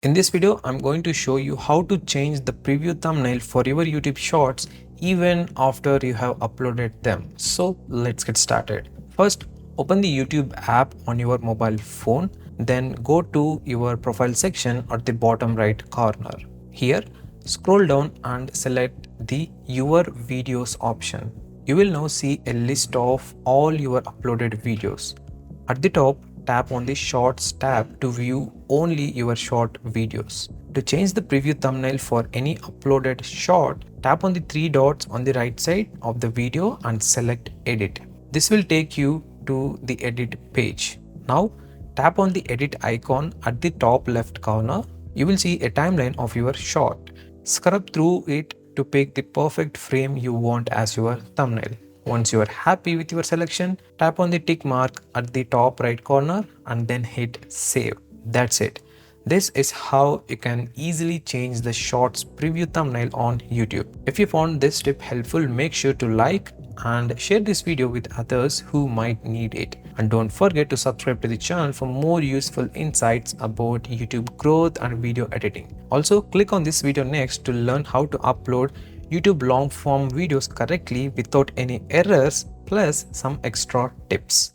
In this video, I'm going to show you how to change the preview thumbnail for your YouTube shorts even after you have uploaded them. So let's get started. First, open the YouTube app on your mobile phone, then go to your profile section at the bottom right corner. Here, scroll down and select the Your Videos option. You will now see a list of all your uploaded videos. At the top, tap on the Shorts tab to view only your short videos. To change the preview thumbnail for any uploaded short, tap on the three dots on the right side of the video and select Edit. This will take you to the Edit page. Now, tap on the Edit icon at the top left corner. You will see a timeline of your short. Scrub through it to pick the perfect frame you want as your thumbnail. Once you are happy with your selection, tap on the tick mark at the top right corner and then hit save. That's it. This is how you can easily change the shorts preview thumbnail on YouTube. If you found this tip helpful, make sure to like and share this video with others who might need it. And don't forget to subscribe to the channel for more useful insights about YouTube growth and video editing. Also, click on this video next to learn how to upload YouTube long form videos correctly without any errors, plus some extra tips.